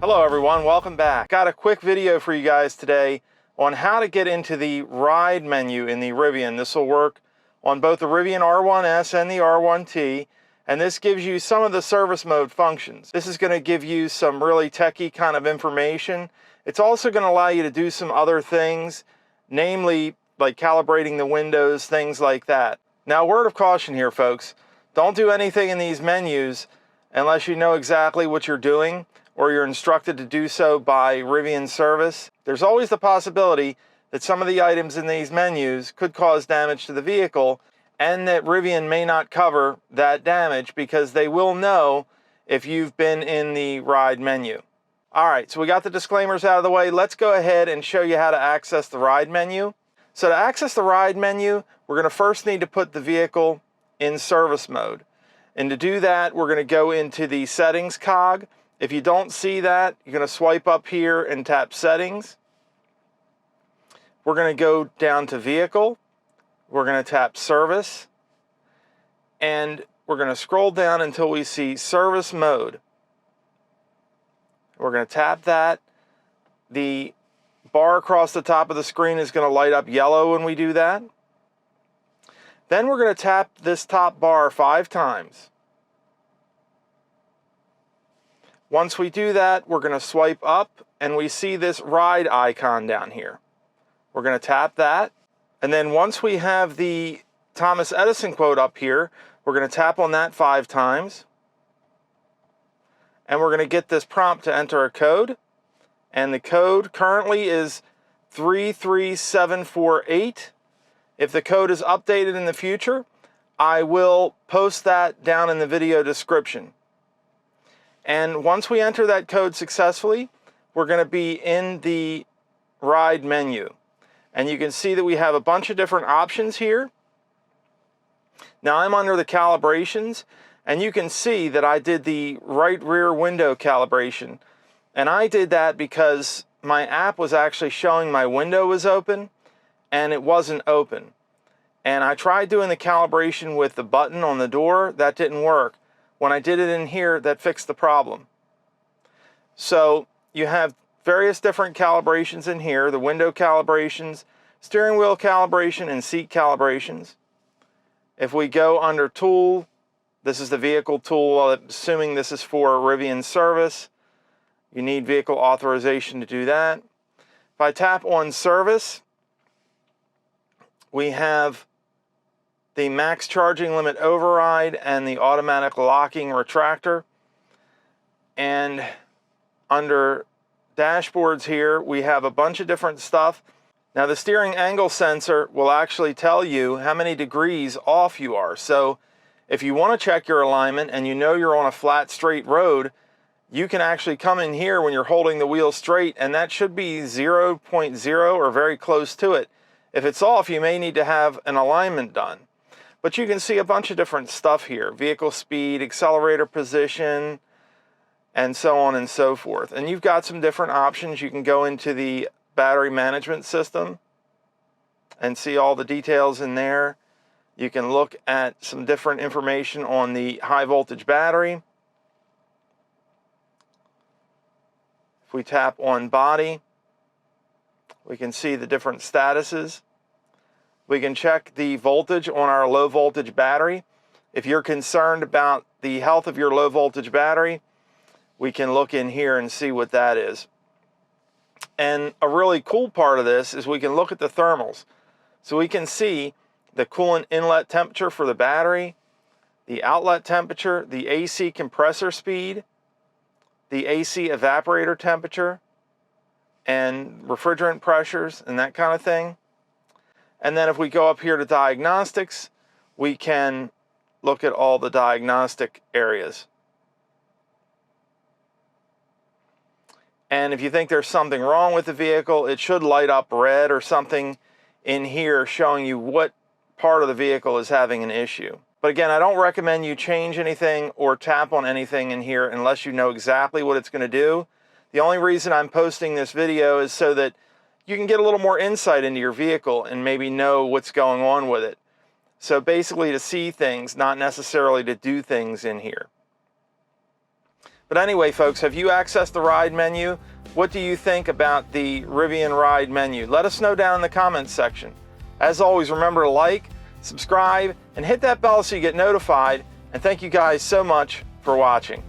Hello everyone, welcome back. Got a quick video for you guys today on how to get into the ride menu in the Rivian. This will work on both the Rivian R1S and the R1T, and this gives you some of the service mode functions. This is going to give you some really techie kind of information. It's also going to allow you to do some other things, namely like calibrating the windows, things like that. Now, word of caution here, folks. Don't do anything in these menus unless you know exactly what you're doing or you're instructed to do so by Rivian service. There's always the possibility that some of the items in these menus could cause damage to the vehicle and that Rivian may not cover that damage because they will know if you've been in the ride menu. All right, so we got the disclaimers out of the way. Let's go ahead and show you how to access the ride menu. So to access the ride menu, we're going to first need to put the vehicle in service mode. And to do that, we're going to go into the settings cog. If you don't see that, you're going to swipe up here and tap settings. We're going to go down to vehicle. We're going to tap service. And we're going to scroll down until we see service mode. We're going to tap that. The bar across the top of the screen is going to light up yellow when we do that. Then we're going to tap this top bar 5 times. Once we do that, we're going to swipe up and we see this ride icon down here. We're going to tap that. And then once we have the Thomas Edison quote up here, we're going to tap on that 5 times. And we're going to get this prompt to enter a code. And the code currently is 33748. If the code is updated in the future, I will post that down in the video description. And once we enter that code successfully, we're going to be in the ride menu. And you can see that we have a bunch of different options here. Now I'm under the calibrations, and you can see that I did the right rear window calibration. And I did that because my app was actually showing my window was open, and it wasn't open. And I tried doing the calibration with the button on the door. That didn't work. When I did it in here, that fixed the problem. So you have various different calibrations in here, the window calibrations, steering wheel calibration, and seat calibrations. If we go under tool, this is the vehicle tool. I'm assuming this is for Rivian service. You need vehicle authorization to do that. If I tap on service, we have the max charging limit override and the automatic locking retractor. And under dashboards here, we have a bunch of different stuff. Now the steering angle sensor will actually tell you how many degrees off you are. So if you want to check your alignment and you know you're on a flat, straight road, you can actually come in here when you're holding the wheel straight, and that should be 0.0 or very close to it. If it's off, you may need to have an alignment done. But you can see a bunch of different stuff here. Vehicle speed, accelerator position, and so on and so forth. And you've got some different options. You can go into the battery management system and see all the details in there. You can look at some different information on the high voltage battery. If we tap on body, we can see the different statuses. We can check the voltage on our low voltage battery. If you're concerned about the health of your low voltage battery, we can look in here and see what that is. And a really cool part of this is we can look at the thermals. So we can see the coolant inlet temperature for the battery, the outlet temperature, the AC compressor speed, the AC evaporator temperature, and refrigerant pressures and that kind of thing. And then if we go up here to diagnostics, we can look at all the diagnostic areas. And if you think there's something wrong with the vehicle, it should light up red or something in here showing you what part of the vehicle is having an issue. But again, I don't recommend you change anything or tap on anything in here unless you know exactly what it's going to do. The only reason I'm posting this video is so that you can get a little more insight into your vehicle and maybe know what's going on with it. So basically to see things, not necessarily to do things in here. But anyway, folks, have you accessed the ride menu? What do you think about the Rivian ride menu? Let us know down in the comments section. As always, remember to like, subscribe, and hit that bell so you get notified. And thank you guys so much for watching.